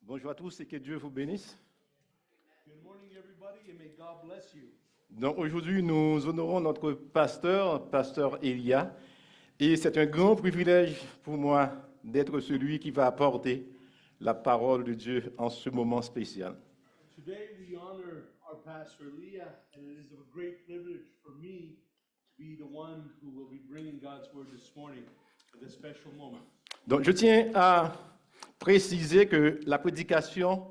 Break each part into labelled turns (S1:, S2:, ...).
S1: Bonjour à tous et que Dieu vous bénisse.
S2: Good morning, everybody, and may God bless you.
S1: Donc aujourd'hui, nous honorons notre pasteur Elia, et c'est un grand privilège pour moi d'être celui qui va apporter la parole de Dieu en ce moment spécial.
S2: Today we honor our pastor Leah, and it is a great privilege for me to be the one who will be bringing God's word this morning at this special moment.
S1: Donc je tiens à préciser que la prédication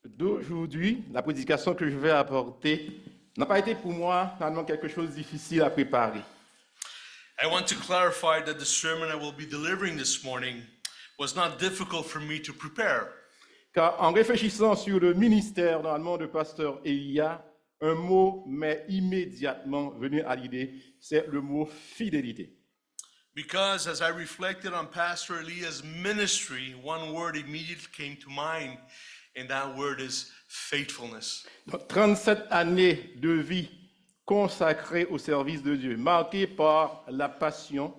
S1: d'aujourd'hui, la prédication que je vais apporter, n'a pas été pour moi finalement quelque chose de difficile à préparer.
S2: I want to clarify that the sermon I will be delivering this morning was not difficult for me to prepare.
S1: Car en réfléchissant sur le ministère normalement de pasteur Elia, un mot m'est immédiatement venu à l'idée, c'est le mot fidélité.
S2: Because as I reflected on Pastor Elia's ministry, one word immediately came to mind, and that word is faithfulness.
S1: Donc, 37 années de vie consacrées au service de Dieu, marquées par la passion,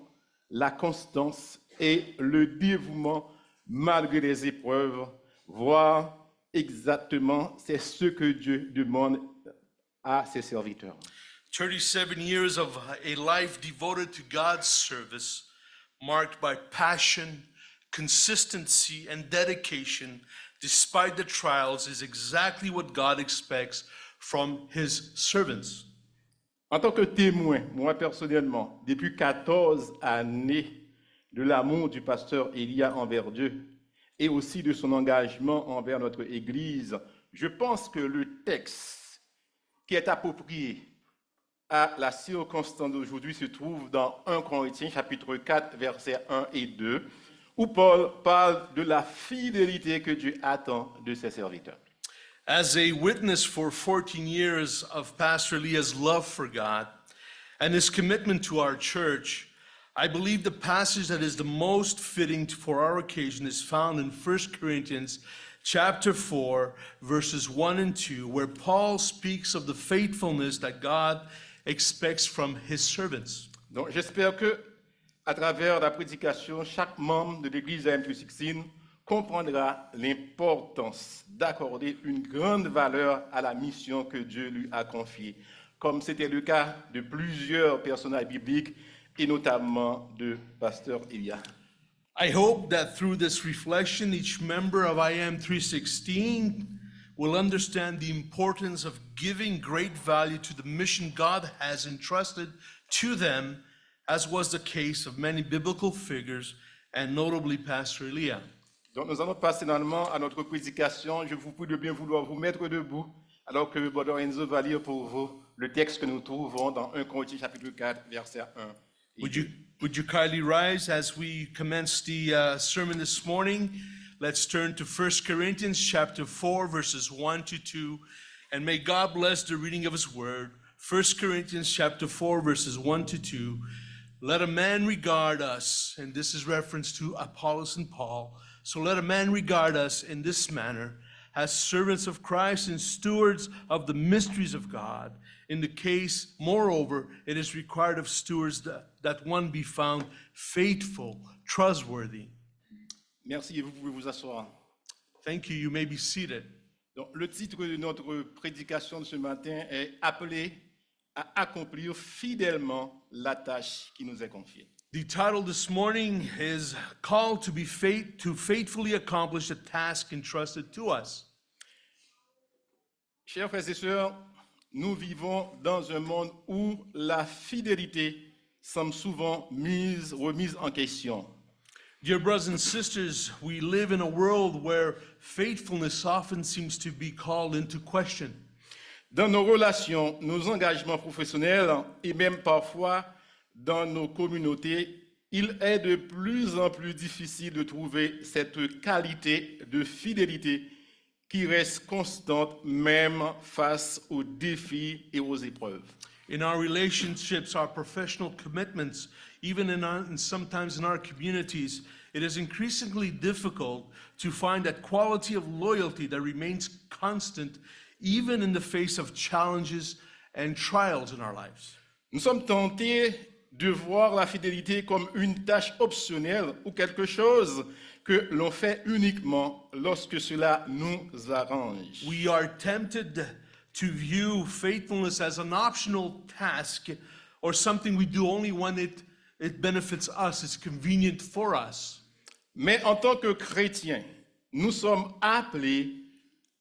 S1: la constance et le dévouement malgré les épreuves, voire exactement, c'est ce que Dieu demande à ses serviteurs.
S2: 37 years of a life devoted to God's service, marked by passion, consistency, and dedication, despite the trials, is exactly what God expects from His servants.
S1: En tant que témoin, moi personnellement, depuis 14 années de l'amour du pasteur Elia envers Dieu et aussi de son engagement envers notre Église, je pense que le texte qui est approprié à la circonstance d'aujourd'hui se trouve dans 1 Corinthiens chapitre 4 versets 1 et 2 où Paul parle de la fidélité que Dieu attend de ses serviteurs.
S2: As a witness for 14 years of Pastor Leah's love for God and his commitment to our church, I believe the passage that is the most fitting for our occasion is found in 1 Corinthians chapter 4, verses 1 and 2, where Paul speaks of the faithfulness that God expects from his servants.
S1: Donc j'espère que à travers la prédication, chaque membre de l'Église AM316 comprendra l'importance d'accorder une grande valeur à la mission que Dieu lui a confiée, comme c'était le cas de plusieurs personnages bibliques et notamment de pasteur Elia.
S2: I hope that through this reflection, each member of IM 316 will understand the importance of giving great value to the mission God has entrusted to them, as was the case of many biblical figures, and notably Pastor Elia.
S1: Donc nous allons passer normalement à notre prédication. Je vous prie de bien vouloir vous mettre debout, alors que Brother Enzo va lire pour vous le texte que nous trouvons dans 1 Corinthiens chapitre 4, verset 1.
S2: Would you kindly rise as we commence the sermon this morning? Let's turn to 1 Corinthians chapter 4, verses 1 to 2, and may God bless the reading of his word. 1 Corinthians chapter 4, verses 1 to 2. Let a man regard us, and this is reference to Apollos and Paul, so let a man regard us in this manner, as servants of Christ and stewards of the mysteries of God. In the case, moreover, it is required of stewards that one be found faithful, trustworthy.
S1: Merci, vous pouvez vous asseoir.
S2: Thank you. You may be seated.
S1: Donc, le titre de notre prédication de ce matin est « Appelé à accomplir fidèlement la tâche qui nous est confiée ».
S2: The title this morning is Called to faithfully accomplish a task entrusted to us.
S1: Chers frères et sœurs, nous vivons dans un monde où la fidélité semble souvent remise en question.
S2: Dear brothers and sisters, we live in a world where faithfulness often seems to be called into question.
S1: Dans nos relations, nos engagements professionnels et même parfois dans nos communautés, il est de plus en plus difficile de trouver cette qualité de fidélité qui reste constante même face aux défis et aux épreuves.
S2: In our relationships, our professional commitments, even sometimes in our communities, it is increasingly difficult to find that quality of loyalty that remains constant even in the face of challenges and trials in our lives.
S1: Nous sommes tentés de voir la fidélité comme une tâche optionnelle ou quelque chose que l'on fait uniquement lorsque cela nous arrange.
S2: We are tempted to view faithfulness as an optional task or something we do only when it benefits us, it's convenient for us.
S1: Mais en tant que chrétiens, nous sommes appelés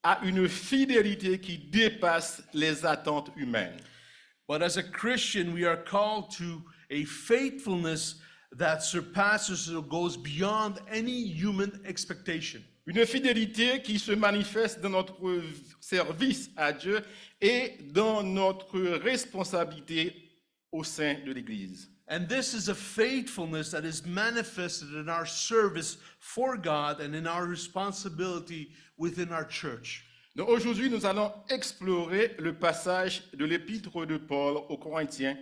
S1: à une fidélité qui dépasse les attentes humaines.
S2: But as a Christian, we are called to a faithfulness that surpasses or goes beyond any human expectation.
S1: Une fidélité qui se manifeste dans notre service à Dieu et dans notre responsabilité au sein de l'Église.
S2: And this is a faithfulness that is manifested in our service for God and in our responsibility within our church.
S1: Donc aujourd'hui, nous allons explorer le passage de l'épître de Paul aux Corinthiens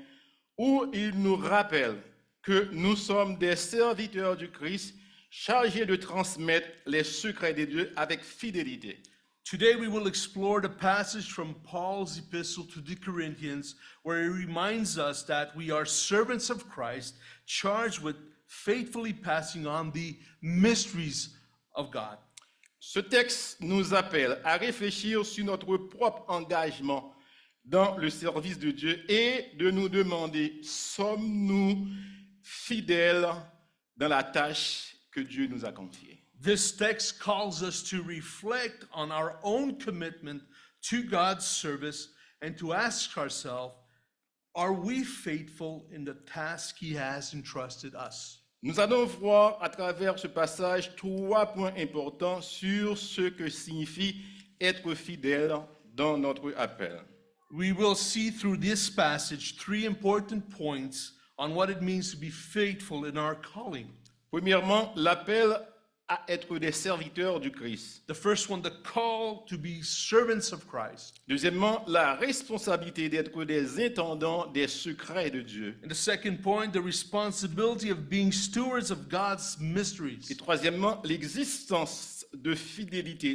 S1: où il nous rappelle que nous sommes des serviteurs du Christ chargés de transmettre les secrets de Dieu avec fidélité.
S2: Today we will explore the passage from Paul's epistle to the Corinthians where he reminds us that we are servants of Christ charged with faithfully passing on the mysteries of God.
S1: Ce texte nous appelle à réfléchir sur notre propre engagement dans le service de Dieu et de nous demander, sommes-nous fidèles dans la tâche que Dieu nous a confiée?
S2: This text calls us to reflect on our own commitment to God's service and to ask ourselves, are we faithful in the task He has entrusted us?
S1: Nous allons voir à travers ce passage 3 points importants sur ce que signifie être fidèle dans notre appel.
S2: We will see through this passage 3 important points on what it means to be faithful in our calling.
S1: Premièrement, l'appel à être des serviteurs du Christ.
S2: The first one, the call to be servants of Christ.
S1: Deuxièmement, la responsabilité d'être des intendants des secrets de Dieu.
S2: And the second point, the responsibility of being stewards of God's mysteries.
S1: Et troisièmement, l'exigence de fidélité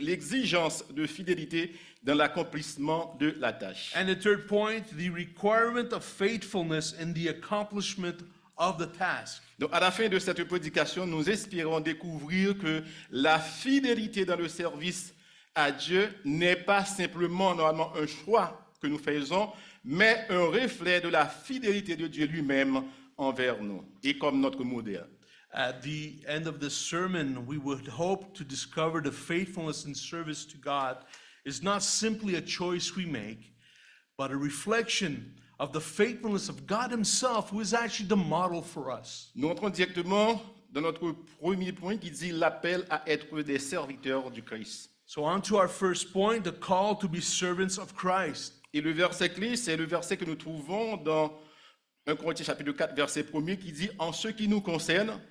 S1: dans l'accomplissement de la tâche.
S2: And the third point, the requirement of faithfulness in the accomplishment of the task.
S1: Donc, à la fin de cette prédication, nous espérons découvrir que la fidélité dans le service à Dieu n'est pas simplement normalement un choix que nous faisons, mais un reflet de la fidélité de Dieu lui-même envers nous et comme notre modèle.
S2: At the end of this sermon, we would hope to discover the faithfulness and service to God is not simply a choice we make, but a reflection of the faithfulness of God Himself, who is actually the model for us.
S1: Nous entrons directement dans notre premier point qui dit l'appel à être des serviteurs du Christ.
S2: So on to our first point, the call to be servants of Christ.
S1: Et le verset clé, c'est le verset que nous trouvons dans 1 Corinthiens chapitre 4, verset 1er, qui dit « En ce qui nous concerne »,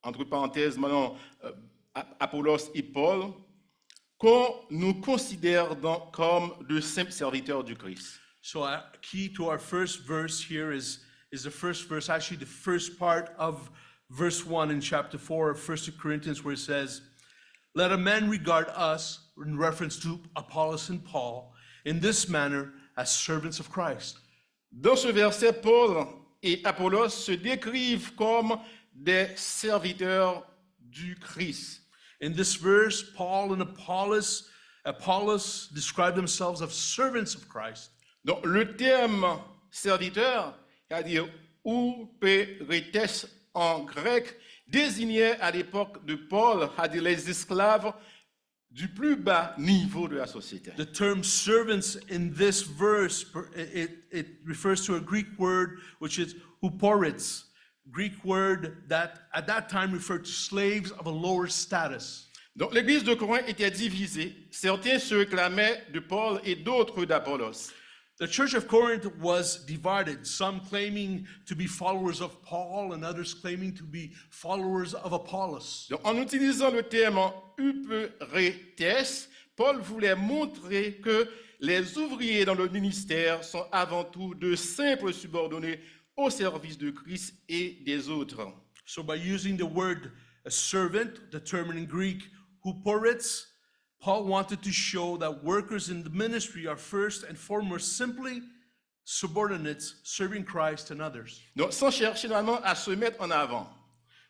S1: entre parenthèses, maintenant, Apollos et Paul, qu'on nous considère donc comme de simples serviteurs du Christ.
S2: So a key to our first verse here is the first verse, actually the first part of verse 1 in chapter 4 of 1 Corinthians, where it says, let a man regard us, in reference to Apollos and Paul, in this manner as servants of Christ.
S1: Dans ce verset, Paul et Apollos se décrivent comme des serviteurs du Christ.
S2: In this verse, Paul and Apollos describe themselves as servants of Christ.
S1: Donc, le terme serviteur, c'est-à-dire ouperetes en grec, désignait à l'époque de Paul, c'est-à-dire les esclaves du plus bas niveau de la société.
S2: The term servants in this verse, it refers to a Greek word which is huporits, Greek word that at that time referred to slaves of a lower status.
S1: Donc l'église de Corinthe était divisée. Certains se réclamaient de Paul et d'autres d'Apollos.
S2: The church of Corinth was divided, some claiming to be followers of Paul and others claiming to be followers of Apollos.
S1: Donc, en utilisant le terme huperetes, Paul voulait montrer que les ouvriers dans le ministère sont avant tout de simples subordonnés au service de Christ et des autres.
S2: So by using the word a servant, the term in Greek huporits, Paul wanted to show that workers in the ministry are first and foremost simply subordinates serving Christ and others,
S1: Donc, sans chercher normalement à se mettre en avant.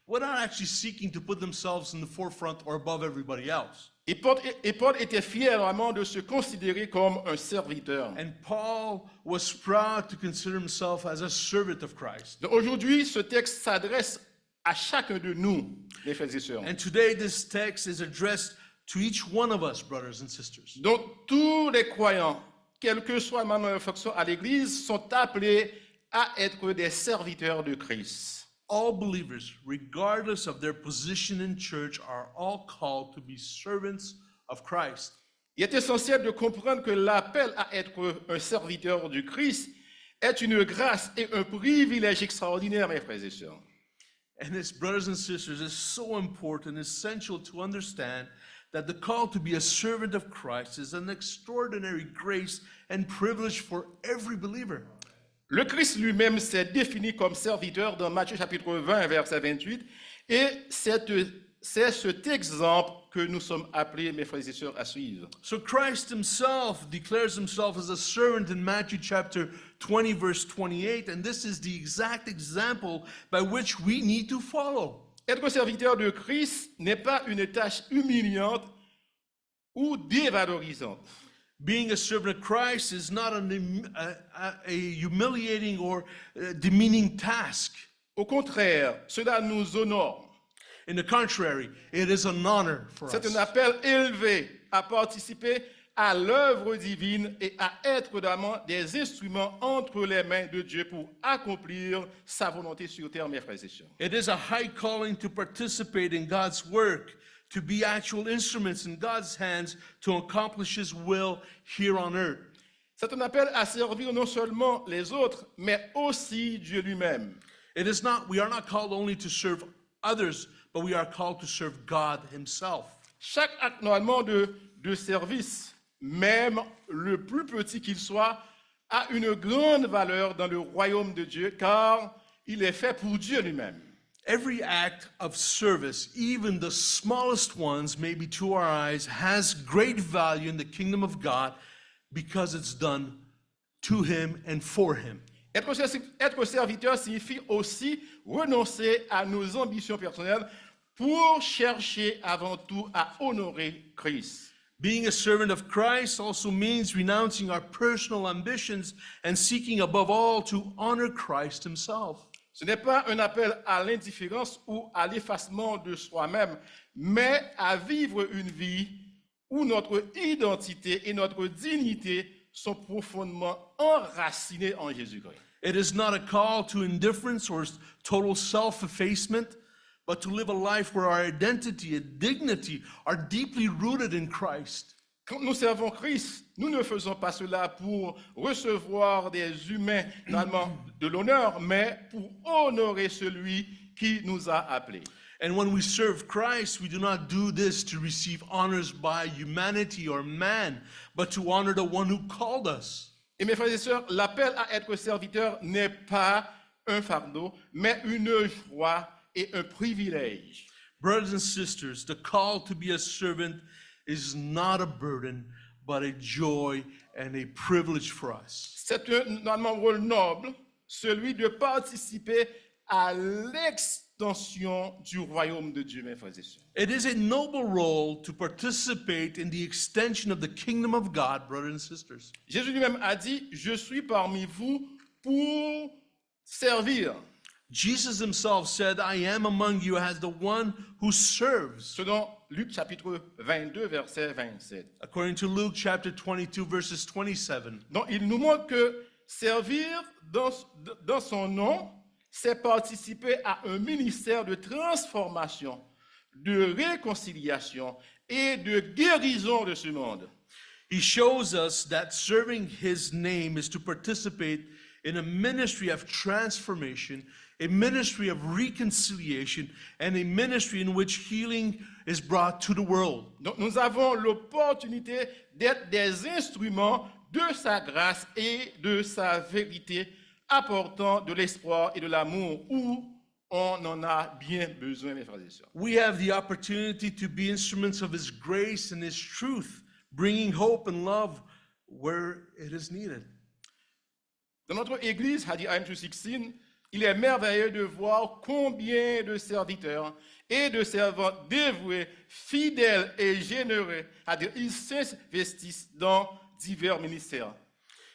S2: without actually seeking to put themselves in the forefront or above everybody else.
S1: Et Paul était fier vraiment de se considérer comme un serviteur.
S2: And Paul was proud to consider himself as a servant of Christ.
S1: Donc, aujourd'hui, ce texte s'adresse à chacun de nous, les frères et sœurs.
S2: And today this text is addressed to each one of us, brothers and sisters.
S1: Donc, tous les croyants, quelle que soit maintenant leur fonction à l'Église, sont appelés à être des serviteurs de Christ.
S2: All believers, regardless of their position in church, are all called to be servants of Christ.
S1: Il est essentiel de comprendre que l'appel à être un serviteur du Christ est une grâce et un privilège extraordinaire, mes frères et sœurs.
S2: And this, brothers and sisters, is so important, essential to understand that the call to be a servant of Christ is an extraordinary grace and privilege for every believer.
S1: Le Christ lui-même s'est défini comme serviteur dans Matthieu chapitre 20, verset 28, et c'est cet exemple que nous sommes appelés, mes frères et sœurs, à suivre.
S2: So Christ himself declares himself as a servant in Matthew chapter 20, verse 28, and this is the exact example by which we need to follow.
S1: Être serviteur de Christ n'est pas une tâche humiliante ou dévalorisante.
S2: Being a servant of Christ is not a humiliating or demeaning task.
S1: Au contraire, cela nous honore.
S2: In the contrary, it is an honor for
S1: C'est un
S2: us.
S1: appel élevé à participer à l'œuvre divine et à être vraiment des instruments entre les mains de Dieu pour accomplir sa volonté sur terre, mes frères et sœurs.
S2: It is a high calling to participate in God's work, to be actual instruments in God's hands to accomplish His will here on earth.
S1: C'est un appel à servir non seulement les autres, mais aussi Dieu lui-même.
S2: We are not called only to serve others, but we are called to serve God Himself.
S1: Chaque acte normalement de service, même le plus petit qu'il soit, a une grande valeur dans le royaume de Dieu, car il est fait pour Dieu lui-même.
S2: Every act of service, even the smallest ones, maybe to our eyes, has great value in the kingdom of God because it's done to Him and for Him.
S1: Être serviteur signifie aussi renoncer à nos ambitions personnelles pour chercher avant tout à honorer Christ.
S2: Being a servant of Christ also means renouncing our personal ambitions and seeking above all to honor Christ Himself.
S1: Ce n'est pas un appel à l'indifférence ou à l'effacement de soi-même, mais à vivre une vie où notre identité et notre dignité sont profondément enracinées en Jésus-Christ.
S2: It is not a call to indifference or total self-effacement, but to live a life where our identity and dignity are deeply rooted in Christ.
S1: Quand nous servons Christ, nous ne faisons pas cela pour recevoir des humains normalement de l'honneur, mais pour honorer celui qui nous a appelés.
S2: And when we serve Christ, we do not do this to receive honors by humanity or man, but to honor the one who called us.
S1: Et mes frères et sœurs, l'appel à être serviteur n'est pas un fardeau, mais une joie et un privilège.
S2: Brothers and sisters, the call to be a servant is not a burden, but a joy and a privilege for us.
S1: C'est un rôle noble, celui de participer à l'extension du royaume de Dieu, mes frères et sœurs.
S2: It is a noble role to participate in the extension of the kingdom of God, brothers and sisters.
S1: Jésus lui-même a dit, je suis parmi vous pour servir.
S2: Jesus himself said, I am among you as the one who serves.
S1: Selon Luc chapitre 22, verset 27.
S2: According to Luke chapter 22, verses 27.
S1: Donc il nous montre que servir dans son nom, c'est participer à un ministère de transformation, de réconciliation et de guérison de ce monde.
S2: He shows us that serving his name is to participate in a ministry of transformation, a ministry of reconciliation, and a ministry in which healing is brought to the world.
S1: Donc nous avons l'opportunité d'être des instruments de sa grâce et de sa vérité, apportant de l'espoir et de l'amour où on en a bien besoin, mes frères et sœurs.
S2: We have the opportunity to be instruments of his grace and his truth, bringing hope and love where it is needed.
S1: Dans notre église, Hadi I'm216, il est merveilleux de voir combien de serviteurs et de servantes dévoués, fidèles et généreux, c'est-à-dire ils s'investissent dans divers ministères.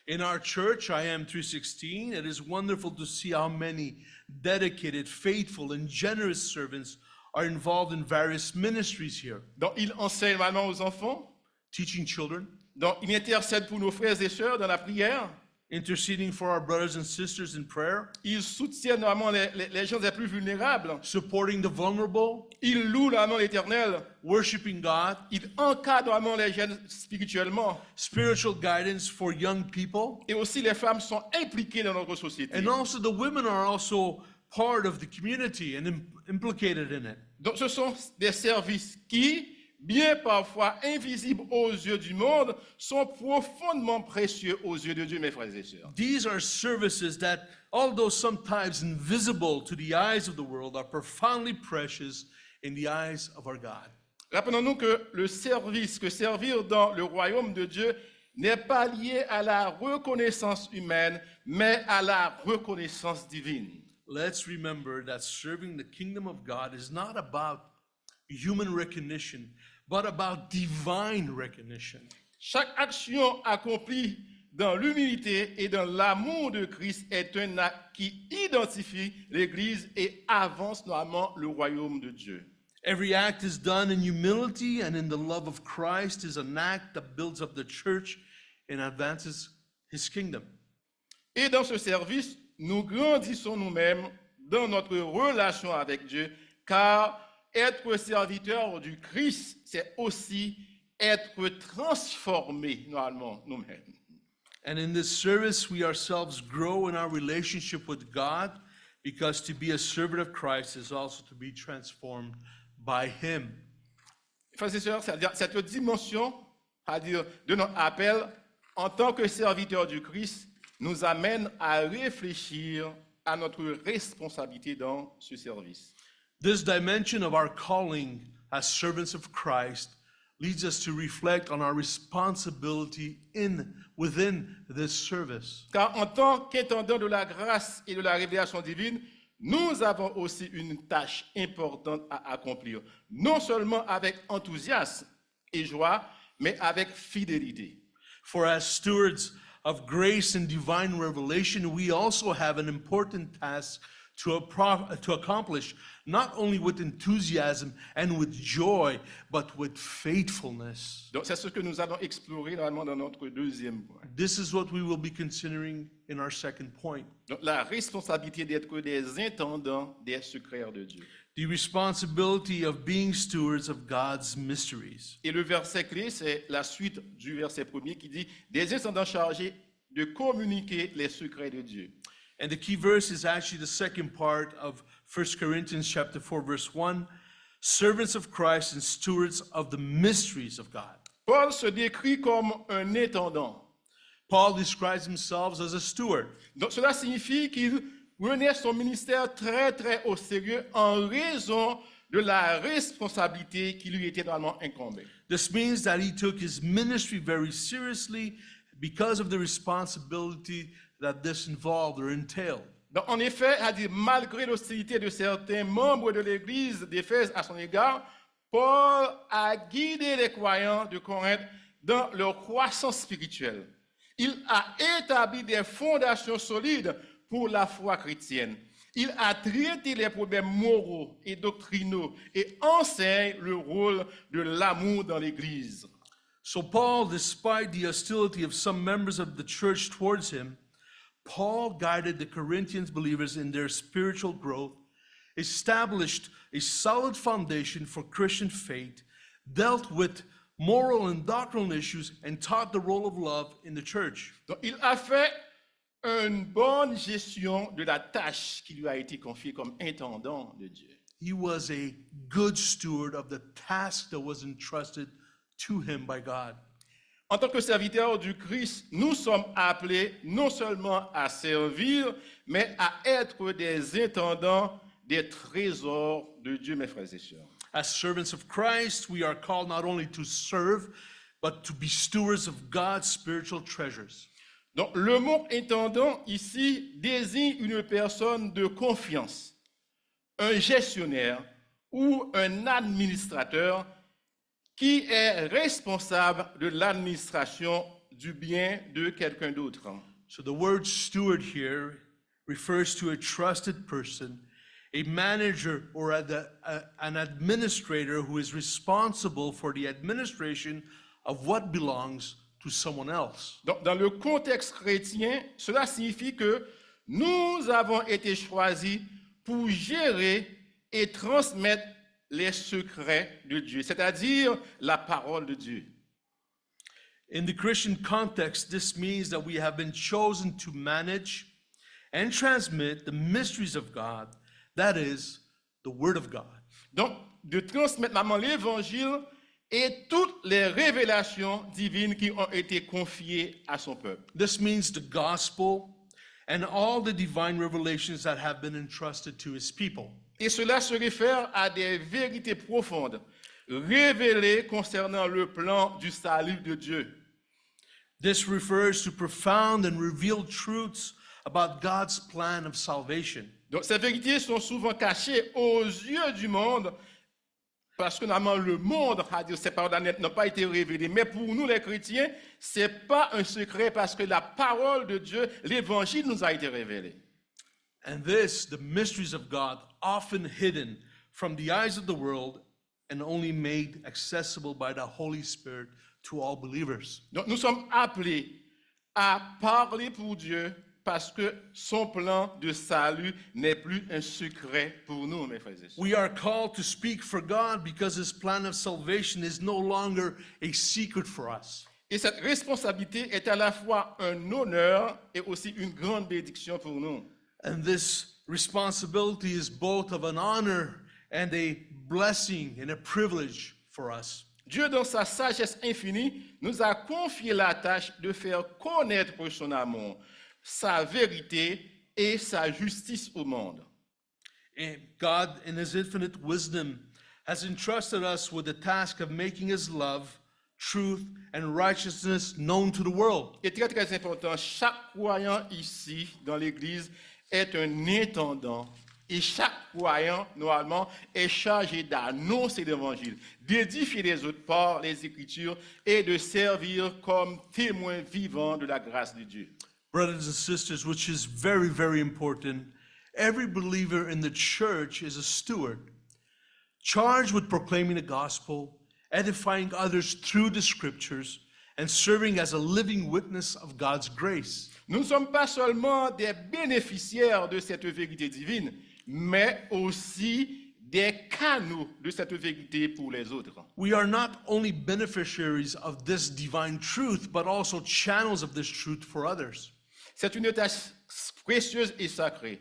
S2: In our church, IM 316, it is wonderful to see how many dedicated, faithful, and generous servants are involved in various ministries here,
S1: Donc, ils enseignent vraiment aux enfants,
S2: teaching children,
S1: donc ils intercèdent pour nos frères et sœurs dans la prière,
S2: interceding for our brothers and sisters in prayer,
S1: ils soutiennent vraiment les gens les plus vulnérables,
S2: supporting the vulnerable,
S1: ils louent vraiment l'Éternel,
S2: worshiping God,
S1: ils encadrent vraiment les jeunes spirituellement,
S2: spiritual guidance for young people,
S1: et aussi les femmes sont impliquées dans notre société.
S2: and also the women are also part of the community and implicated in it.
S1: Donc ce sont des services qui, bien parfois invisibles aux yeux du monde, sont profondément précieux aux yeux de Dieu, mes frères et sœurs.
S2: These are services that, although sometimes invisible to the eyes of the world, are profoundly precious in the eyes of our God.
S1: Rappelons-nous que le service, que servir dans le royaume de Dieu n'est pas lié à la reconnaissance humaine, mais à la reconnaissance divine.
S2: Let's remember that serving the kingdom of God is not about human recognition, but about divine recognition.
S1: Chaque action accomplie dans l'humilité et dans l'amour de Christ est un acte qui identifie l'Église et avance normalement le royaume de Dieu.
S2: Every act is done in humility and in the love of Christ is an act that builds up the church and advances his kingdom.
S1: Et dans ce service, nous grandissons nous-mêmes dans notre relation avec Dieu, car être serviteur du Christ, c'est aussi être transformé normalement nous-mêmes.
S2: And in this service, we ourselves grow in our relationship with God, because to be a servant of Christ is also to be transformed by him.
S1: Frères et sœurs, c'est-à-dire cette dimension, c'est-à-dire de notre appel en tant que serviteur du Christ, nous amène à réfléchir à notre responsabilité dans ce service.
S2: This dimension of our calling as servants of Christ leads us to reflect on our responsibility within this service.
S1: Car en tant qu'intendant de la grâce et de la révélation divine, nous avons aussi une tâche importante à accomplir, non seulement avec enthousiasme et joie, mais avec fidélité.
S2: For as stewards of grace and divine revelation, we also have an important task to accomplish, not only with enthusiasm and with joy, but with faithfulness.
S1: Donc c'est ce que nous allons explorer normalement dans notre deuxième point.
S2: This is what we will be considering in our second point.
S1: Donc la responsabilité d'être des intendants des secrets de Dieu.
S2: The responsibility of being stewards of God's mysteries.
S1: Et le verset clé, c'est la suite du verset premier qui dit « Des intendants chargés de communiquer les secrets de Dieu ».
S2: And the key verse is actually the second part of 1 Corinthians chapter 4, verse 1, servants of Christ and stewards of the mysteries of God.
S1: Paul se décrit comme un intendant.
S2: Paul describes himself as a steward.
S1: Donc cela signifie qu'il prenait son ministère très très au sérieux en raison de la responsabilité qui lui était normalement incombée.
S2: This means that he took his ministry very seriously because of the responsibility that this involved or entailed.
S1: Donc, en effet, malgré l'hostilité de certains membres de l'Église d'Éphèse à son égard, Paul a guidé les croyants de Corinthe dans leur croissance spirituelle. Il a établi des fondations solides pour la foi chrétienne. Il a traité les problèmes moraux et doctrinaux et enseigne le rôle de l'amour dans l'Église.
S2: So Paul, despite the hostility of some members of the church towards him, Paul guided the Corinthian believers in their spiritual growth, established a solid foundation for Christian faith, dealt with moral and doctrinal issues, and taught the role of love in the church.
S1: Donc, il a fait une bonne gestion de la tâche qui lui a été confiée comme intendant de Dieu.
S2: He was a good steward of the task that was entrusted to him by God.
S1: En tant que serviteurs du Christ, nous sommes appelés non seulement à servir, mais à être des intendants des trésors de Dieu, mes frères et sœurs.
S2: As servants of Christ, we are called not only to serve, but to be stewards of God's spiritual treasures.
S1: Donc, le mot intendant ici désigne une personne de confiance, un gestionnaire ou un administrateur qui est responsable de l'administration du bien de quelqu'un d'autre.
S2: So the word steward here refers to a trusted person, a manager or an administrator who is responsible for the administration of what belongs to someone else.
S1: Donc, dans le contexte chrétien, cela signifie que nous avons été choisis pour gérer et transmettre les secrets de Dieu, c'est-à-dire la parole de Dieu.
S2: In the Christian context, this means that we have been chosen to manage and transmit the mysteries of God, that is, the Word of God.
S1: Donc, de transmettre maman l'évangile et toutes les révélations divines qui ont été confiées à son peuple.
S2: This means the gospel and all the divine revelations that have been entrusted to His people.
S1: Et cela se réfère à des vérités profondes révélées concernant le plan du salut de Dieu.
S2: This refers to profound and revealed truths about God's plan of salvation.
S1: Donc, ces vérités sont souvent cachées aux yeux du monde parce que normalement le monde a dit ces paroles n'ont pas été révélées. Mais pour nous les chrétiens, ce n'est pas un secret parce que la parole de Dieu, l'évangile nous a été révélé.
S2: And this, the mysteries of God, often hidden from the eyes of the world and only made accessible by the Holy Spirit to all believers.
S1: Donc nous sommes appelés à parler pour Dieu parce que son plan de salut n'est plus un secret pour nous, mes frères et sœurs.
S2: We are called to speak for God because His plan of salvation is no longer a secret for us.
S1: Et cette responsabilité est à la fois un honneur et aussi une grande bénédiction pour nous.
S2: And this responsibility is both of an honor and a blessing and a privilege for us.
S1: Dieu, dans sa sagesse infinie, nous a confié la tâche de faire connaître son amour, sa vérité et sa justice au monde.
S2: And God, in His infinite wisdom, has entrusted us with the task of making His love, truth, and righteousness known to the world.
S1: Et très très important, chaque croyant ici dans l'Église est un intendant. Et chaque croyant, normalement, est chargé d'annoncer l'Évangile, d'édifier les autres par les Écritures et de servir comme témoin vivant de la grâce de Dieu.
S2: Brothers and sisters, which is very, very important, every believer in the church is a steward, charged with proclaiming the gospel, edifying others through the scriptures, and serving as a living witness of God's grace.
S1: Nous ne sommes pas seulement des bénéficiaires de cette vérité divine, mais aussi des canaux de cette vérité pour les autres.
S2: We are not only beneficiaries of this divine truth, but also channels of this truth for others.
S1: C'est une tâche précieuse et sacrée.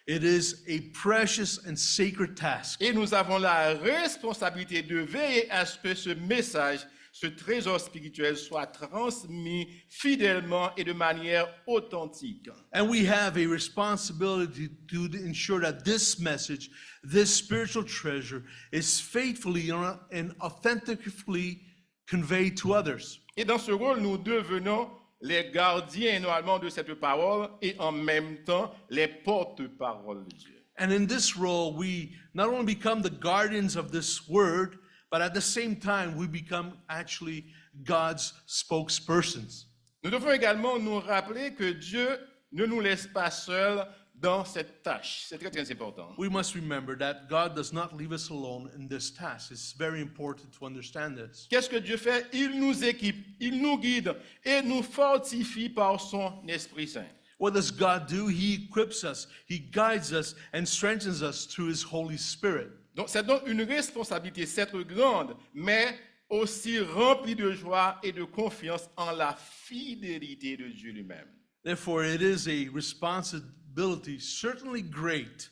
S2: It is a precious and sacred task.
S1: Et nous avons la responsabilité de veiller à ce que ce message, ce trésor spirituel soit transmis fidèlement et de manière authentique.
S2: And we have a responsibility to ensure that this message, this spiritual treasure, is faithfully and authentically conveyed to others.
S1: Et dans ce rôle, nous devenons les gardiens normalement de cette parole et en même temps les porte-paroles de Dieu.
S2: And in this role, we not only become the guardians of this word, but at the same time, we become actually God's spokespersons.
S1: Nous devons également nous rappeler que Dieu ne nous laisse pas seuls dans cette tâche. C'est très, très important.
S2: We must remember that God does not leave us alone in this task. It's very important to understand this.
S1: Qu'est-ce que Dieu fait? Il nous équipe, il nous guide et nous fortifie par son Esprit Saint.
S2: What does God do? He equips us, He guides us, and strengthens us through His Holy Spirit.
S1: Donc c'est donc une responsabilité, certes grande, mais aussi remplie de joie et de confiance en la fidélité de Dieu lui-même.
S2: Therefore, it is a responsibility, certainly great,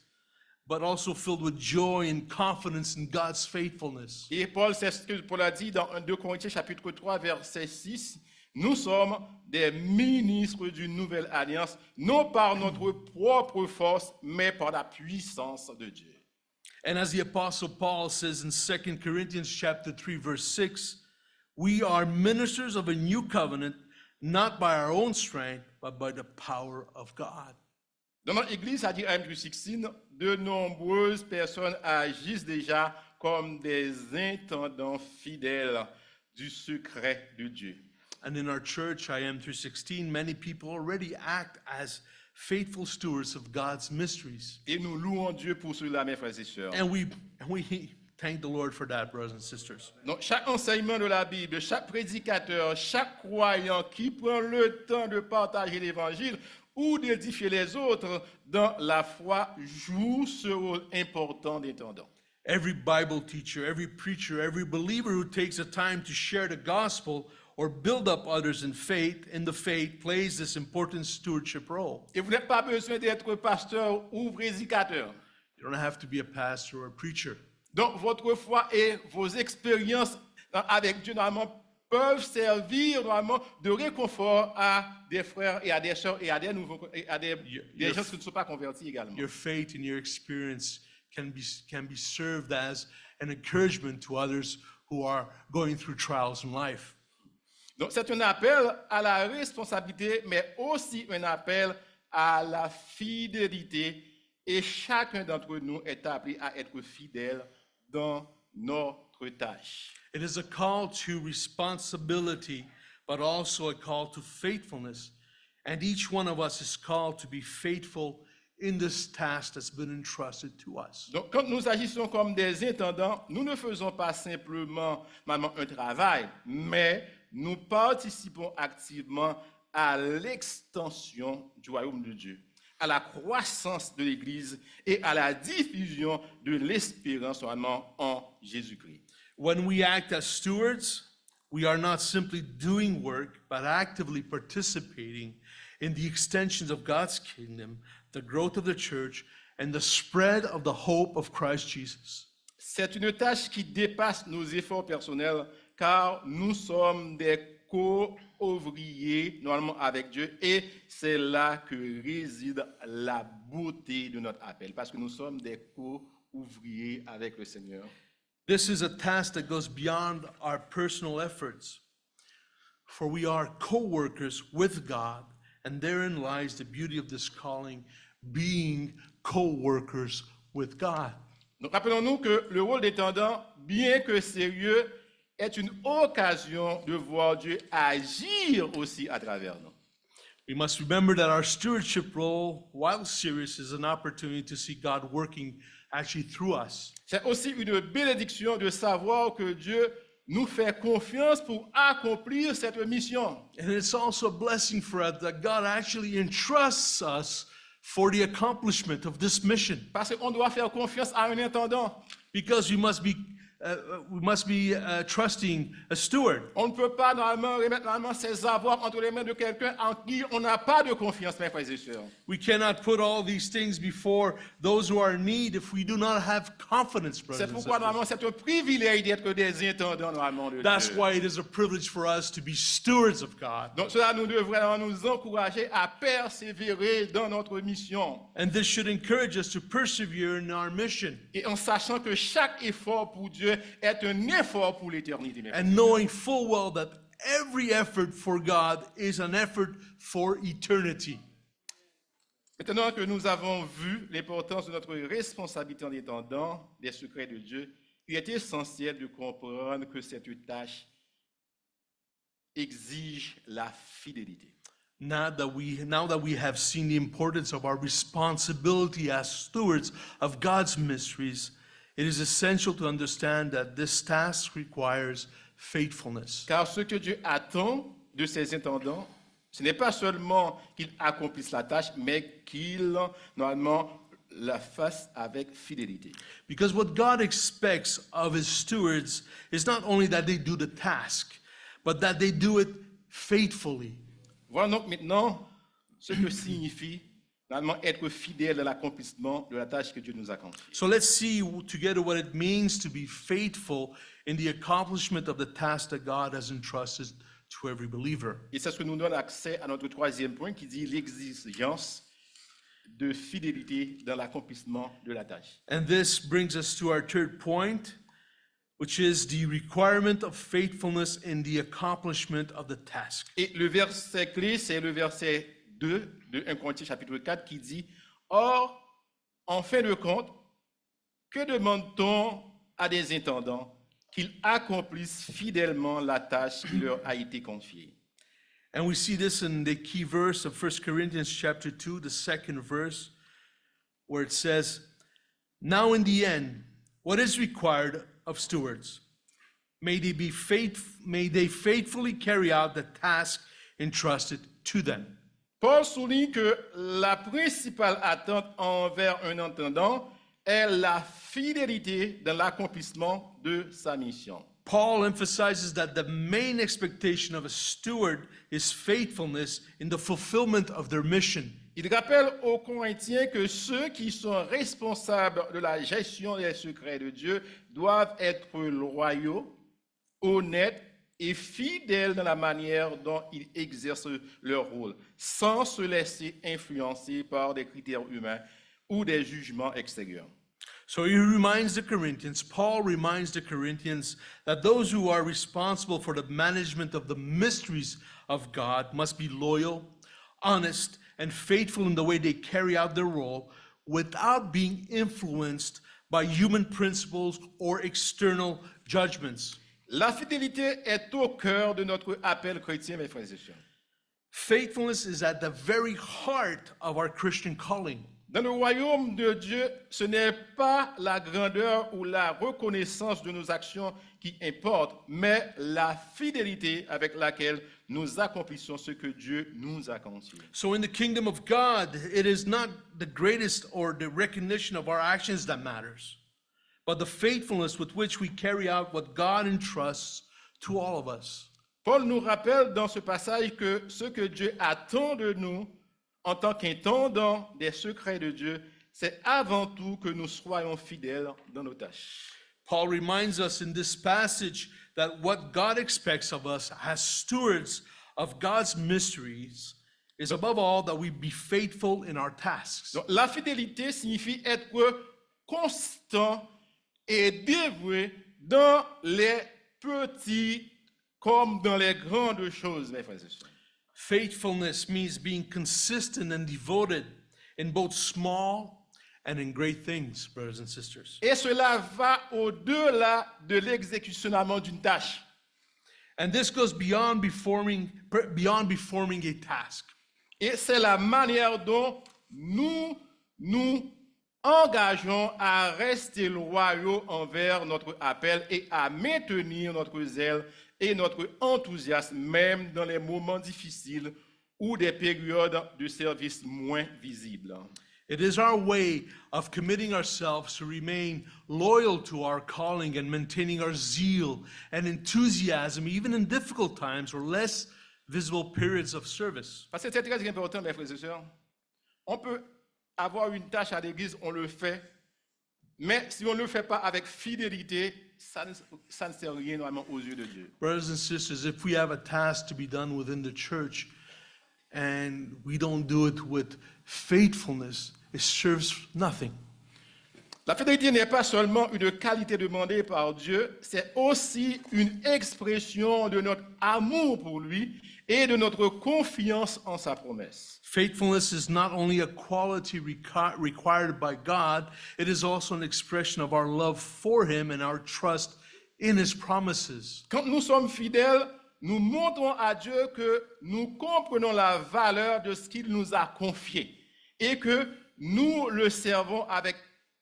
S2: but also filled with joy and confidence in God's faithfulness.
S1: Et Paul, c'est ce que Paul a dit dans 2 Corinthiens chapitre 3, verset 6. Nous sommes des ministres d'une nouvelle alliance, non par notre propre force, mais par la puissance de Dieu.
S2: And as the Apostle Paul says in 2 Corinthians chapter 3, verse 6, we are ministers of a new covenant, not by our own strength, but by the power of God.
S1: Dans notre église, à dire M316, de nombreuses personnes agissent déjà comme des intendants fidèles du secret de Dieu.
S2: And in our church, IM 316, many people already act as faithful stewards of God's mysteries.
S1: Et nous louons Dieu pour cela, mes frères et sœurs.
S2: And we thank the Lord for that, brothers and sisters.
S1: Donc, chaque enseignement de la Bible, chaque prédicateur, chaque croyant qui prend le temps de partager l'évangile ou d'édifier les autres dans la foi joue ce rôle important d'intendant.
S2: Every Bible teacher, every preacher, every believer who takes the time to share the gospel or build up others in the faith, plays this important stewardship role.
S1: Et vous n'avez pas besoin d'être pasteur ou prédicateur.
S2: You don't have to be a pastor or a preacher.
S1: Donc, votre foi et vos expériences avec Dieu, normalement, peuvent servir, normalement, de réconfort à des frères et à des sœurs et à des nouveaux, et à des gens qui ne sont pas convertis également.
S2: Your faith and your experience can be served as an encouragement to others who are going through trials in life.
S1: Donc, c'est un appel à la responsabilité, mais aussi un appel à la fidélité. Et chacun d'entre nous est appelé à être fidèle dans notre tâche.
S2: It is a call to responsibility, but also a call to faithfulness. And each one of us is called to be faithful in this task that's been entrusted to us.
S1: Donc, quand nous agissons comme des intendants, nous ne faisons pas simplement un travail, mais nous participons activement à l'extension du royaume de Dieu, à la croissance de l'Église et à la diffusion de l'espérance vraiment en Jésus-Christ.
S2: When we act as stewards, we are not simply doing work, but actively participating in the extensions of God's kingdom, the growth of the church, and the spread of the hope of Christ Jesus.
S1: C'est une tâche qui dépasse nos efforts personnels, car nous sommes des co-ouvriers normalement avec Dieu, et c'est là que réside la beauté de notre appel, parce que nous sommes des co-ouvriers avec le Seigneur.
S2: This is a task that goes beyond our personal efforts, for we are co-workers with God, and therein lies the beauty of this calling, being co-workers with God.
S1: Donc rappelons-nous que le rôle d'intendant, bien que sérieux, est une occasion de voir Dieu agir aussi à travers nous.
S2: We must remember that our stewardship role, while serious, is an opportunity to see God working actually through us.
S1: C'est aussi une bénédiction de savoir que Dieu nous fait confiance pour accomplir cette mission.
S2: And it's also a blessing for us that God actually entrusts us for the accomplishment of this mission.
S1: Parce qu'on doit faire confiance à un intendant.
S2: Because we must be trusting a steward.
S1: On ne peut pas normalement remettre ses avoirs entre les mains de quelqu'un en qui on n'a pas de confiance, mes frères et sœurs.
S2: We cannot put all these things before those who are in need if we do not have confidence, brothers
S1: C'est
S2: and
S1: pourquoi
S2: sisters.
S1: normalement c'est un privilège d'être des intendants normalement de
S2: That's
S1: Dieu.
S2: why it is a privilege for us to be stewards of God.
S1: Donc cela nous devrait nous encourager à persévérer dans notre mission.
S2: And this should encourage us to persevere in our mission.
S1: Et en sachant que chaque effort pour Dieu est un effort pour l'éternité. mes frères.
S2: And knowing full well that every effort for God is an effort for eternity.
S1: Maintenant que nous avons vu l'importance de notre responsabilité en étendant des secrets de Dieu, il est essentiel de comprendre que cette tâche exige la fidélité.
S2: Now that we have seen the importance of our responsibility as stewards of God's mysteries, it is essential to understand that this task requires faithfulness.
S1: Car ce que Dieu attend de ses intendants, ce n'est pas seulement qu'ils accomplissent la tâche, mais qu'ils, normalement, la fassent avec fidélité.
S2: Because what God expects of his stewards is not only that they do the task, but that they do it faithfully.
S1: Voilà donc maintenant ce que signifie normalement être fidèle dans l'accomplissement de la tâche que Dieu nous a confiée.
S2: So let's see together what it means to be faithful in the accomplishment of the task that God has entrusted to every believer.
S1: Et c'est ce que nous donne accès à notre troisième point qui dit l'exigence de fidélité dans l'accomplissement de la tâche.
S2: And this brings us to our third point, which is the requirement of faithfulness in the accomplishment of the task.
S1: Et le verset clé, c'est le verset 2 de 1 Corinthiens chapitre 4 qui dit « Or, en fin de compte, que demande-t-on à des intendants qu'ils accomplissent fidèlement la tâche qui leur a été confiée ?»
S2: And we see this in the key verse of 1 Corinthians chapter 2, the second verse, where it says, "Now in the end, what is required of stewards? May they faithfully carry out the task entrusted to them."
S1: Paul souligne que la principale attente envers un intendant est la fidélité dans l'accomplissement de sa mission.
S2: Paul emphasizes that the main expectation of a steward is faithfulness in the fulfillment of their mission.
S1: Il rappelle aux Corinthiens que ceux qui sont responsables de la gestion des secrets de Dieu doivent être loyaux, honnêtes et fidèles dans la manière dont ils exercent leur rôle, sans se laisser influencer par des critères humains ou des jugements extérieurs.
S2: So Paul reminds the Corinthians that those who are responsible for the management of the mysteries of God must be loyal, honest, and faithful in the way they carry out their role without being influenced by human principles or external judgments.
S1: La fidélité est au cœur de notre appel chrétien, mes frères et sœurs.
S2: Faithfulness is at the very heart of our Christian calling.
S1: Dans le royaume de Dieu, ce n'est pas la grandeur ou la reconnaissance de nos actions qui importe, mais la fidélité avec laquelle nous accomplissons ce que Dieu nous a confié.
S2: So in the kingdom of God, it is not the greatest or the recognition of our actions that matters, but the faithfulness with which we carry out what God entrusts to all of us.
S1: Paul nous rappelle dans ce passage que ce que Dieu attend de nous en tant qu'intendant des secrets de Dieu, c'est avant tout que nous soyons fidèles dans nos tâches.
S2: Paul reminds us in this passage that what God expects of us as stewards of God's mysteries is above all that we be faithful in our tasks.
S1: Donc, la fidélité signifie être constant et dévoué dans les petits comme dans les grandes choses, mes frères et sœurs.
S2: Faithfulness means being consistent and devoted in both small and in great things, brothers and sisters.
S1: Et cela va au-delà de l'exécutionnement d'une tâche.
S2: And this goes beyond performing a task.
S1: Et c'est la manière dont nous nous engageons à rester loyaux envers notre appel et à maintenir notre zèle et notre enthousiasme, même dans les moments difficiles ou des périodes de service moins visibles.
S2: It is our way of committing ourselves to remain loyal to our calling and maintaining our zeal and enthusiasm, even in difficult times or less visible periods of service.
S1: Parce que c'est très important, mes frères et sœurs. On peut avoir une tâche à l'église, on le fait, mais si on ne le fait pas avec fidélité, ça ne sert à rien normalement aux yeux de Dieu.
S2: Brothers and sisters, if we have a task to be done within the church and we don't do it with faithfulness, it serves nothing.
S1: La fidélité n'est pas seulement une qualité demandée par Dieu, c'est aussi une expression de notre amour pour lui et de notre confiance en sa promesse.
S2: Faithfulness is not only a quality required by God, it is also an expression of our love for Him and our trust in His promises.
S1: Quand nous sommes fidèles, nous montrons à Dieu que nous comprenons la valeur de ce qu'il nous a confié et que nous le servons avec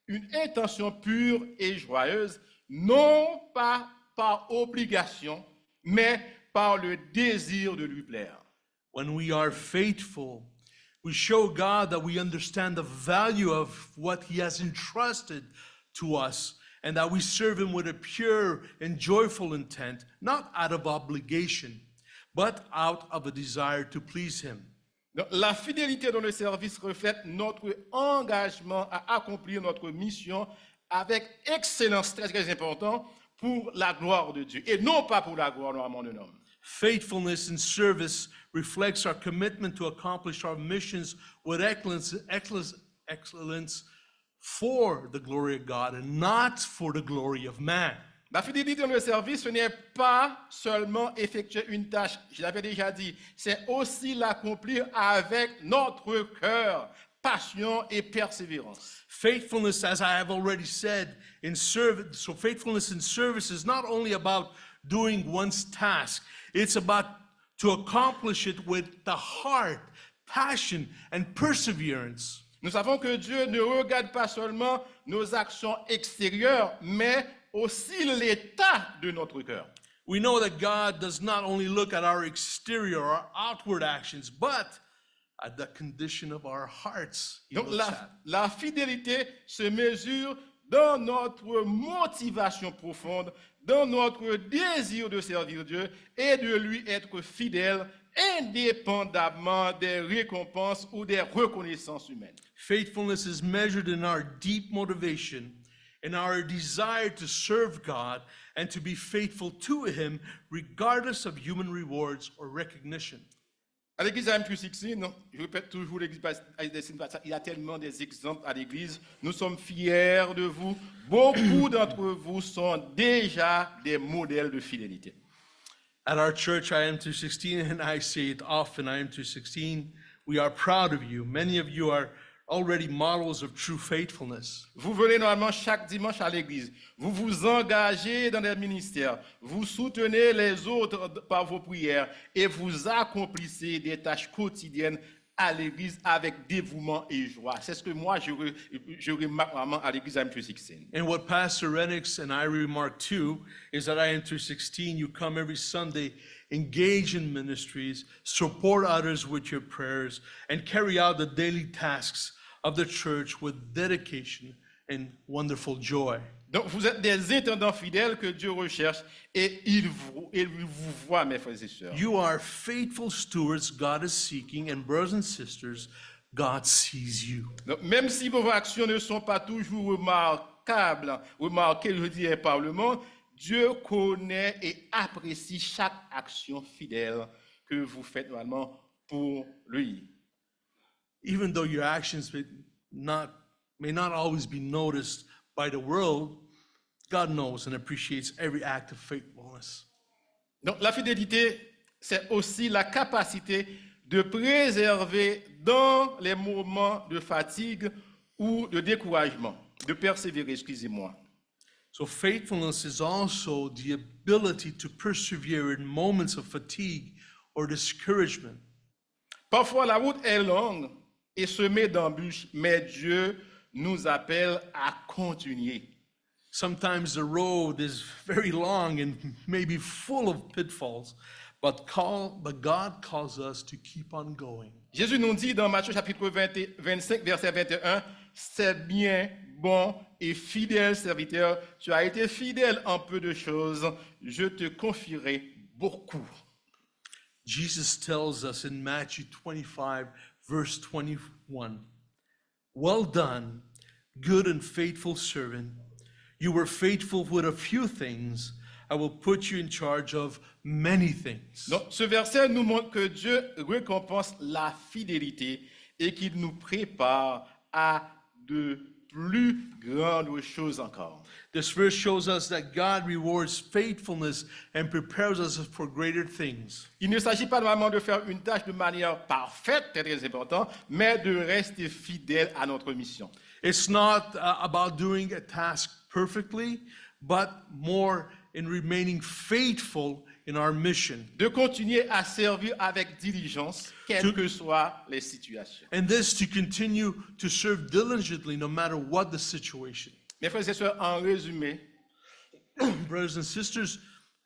S1: une intention pure et joyeuse, non pas par obligation, mais par le désir de lui plaire.
S2: When we are faithful, we show God that we understand the value of what He has entrusted to us and that we serve Him with a pure and joyful intent, not out of obligation, but out of a desire to please Him.
S1: Donc, la fidélité dans le service reflète notre engagement à accomplir notre mission avec excellence, très très important, pour la gloire de Dieu et non pas pour la gloire normalement d'un homme.
S2: Faithfulness in service reflects our commitment to accomplish our missions with excellence for the glory of God and not for the glory of man.
S1: La fidélité dans le service, ce n'est pas seulement effectuer une tâche, je l'avais déjà dit, c'est aussi l'accomplir avec notre cœur, passion et persévérance.
S2: Faithfulness, as I have already said, in service. So faithfulness in service is not only about doing one's task, it's about to accomplish it with the heart, passion, and perseverance.
S1: Nous savons que Dieu ne regarde pas seulement nos actions extérieures, mais aussi l'état de notre cœur.
S2: We know that God does not only look at our exterior, our outward actions, but at the condition of our hearts. He
S1: Donc
S2: looks at.
S1: la fidélité se mesure dans notre motivation profonde, dans notre désir de servir Dieu et de lui être fidèle, indépendamment des récompenses ou des reconnaissances humaines.
S2: Faithfulness is measured in our deep motivation, in our desire to serve God and to be faithful to Him, regardless of human rewards or recognition.
S1: À l'église AM316, je répète toujours l'église, il y a tellement des exemples à l'église. Nous sommes fiers de vous. Beaucoup d'entre vous sont déjà des modèles de fidélité.
S2: At our church, IM216, and I say it often, IM216, we are proud of you. Many of you are already models of true faithfulness.
S1: Vous venez normalement chaque dimanche à l'église. Vous vous engagez dans les ministères. Vous soutenez les autres par vos prières et vous accomplissez des tâches quotidiennes à l'église avec dévouement et joie. C'est ce que moi je remarque vraiment à l'église AM316.
S2: And what Pastor Renix and I remark too is that IM216, you come every Sunday, engage in ministries, support others with your prayers, and carry out the daily tasks of the church with dedication and wonderful joy.
S1: Donc vous êtes des intendants fidèles que Dieu recherche et il vous voit, mes frères et sœurs.
S2: You are faithful stewards God is seeking, and brothers and sisters, God sees you.
S1: Donc, même si vos actions ne sont pas toujours remarquées, je dirais, par le monde, Dieu connaît et apprécie chaque action fidèle que vous faites normalement pour lui.
S2: Even though your actions may not always be noticed by the world, God knows and appreciates every act of faithfulness.
S1: Donc la fidélité, c'est aussi la capacité de préserver dans les moments de fatigue ou de découragement, de persévérer, excusez-moi.
S2: So faithfulness is also the ability to persevere in moments of fatigue or discouragement.
S1: Parfois la route est longue et semée d'embûches, mais Dieu nous appelle à continuer.
S2: Sometimes the road is very long and maybe full of pitfalls, but God calls us to keep on going.
S1: Jésus nous dit dans Matthieu chapitre 25, verset 21, « C'est bien, bon et fidèle serviteur, tu as été fidèle en peu de choses, je te confierai beaucoup. »
S2: Jesus tells us in Matthew 25, verse 21, "Well done, good and faithful servant. You were faithful with a few things. I will put you in charge of many things."
S1: Donc, ce verset nous montre que Dieu récompense la fidélité et qu'il nous prépare à de plus grandes choses encore.
S2: This verse shows us that God rewards faithfulness and prepares us for greater things.
S1: Il ne s'agit pas normalement de faire une tâche de manière parfaite, c'est très important, mais de rester fidèle à notre mission.
S2: It's not about doing a task perfectly, but more in remaining faithful in our mission.
S1: De continuer à servir avec diligence, quelles que soient les situations.
S2: And this to continue to serve diligently no matter what the situation.
S1: Mes frères et sœurs, en résumé,
S2: Brothers and sisters,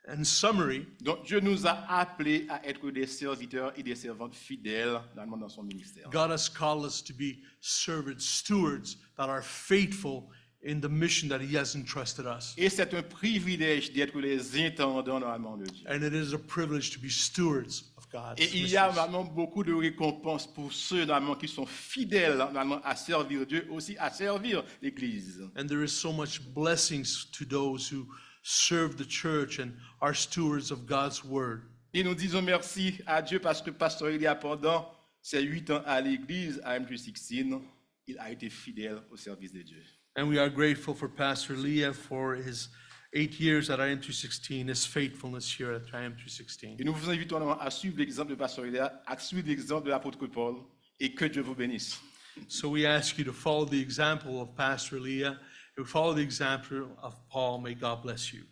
S2: in summary,
S1: donc Dieu nous a appelés à être des serviteurs et des servantes fidèles dans son ministère.
S2: God has called us to be servants, stewards that are faithful in the mission that He has entrusted us.
S1: Et c'est un privilège d'être les intendants normalement de Dieu.
S2: And it is a privilege to be stewards of God's
S1: Et il y a
S2: missions.
S1: vraiment beaucoup de récompenses pour ceux normalement qui sont fidèles normalement à servir Dieu, aussi à servir l'Église.
S2: And there is so much blessings to those who serve the church and are stewards of God's word.
S1: Et nous disons merci à Dieu parce que Pasteur Elia, pendant ses 8 ans à l'Église, à M316, il a été fidèle au service de Dieu.
S2: And we are grateful for Pastor Leah for his 8 years at IM316, his faithfulness here at IM316.
S1: Et nous vous invitons à suivre l'exemple de Pasteur Elia, à suivre l'exemple de l'apôtre Paul, et que Dieu vous bénisse.
S2: So we ask you to follow the example of Pastor Leah, and follow the example of Paul. May God bless you.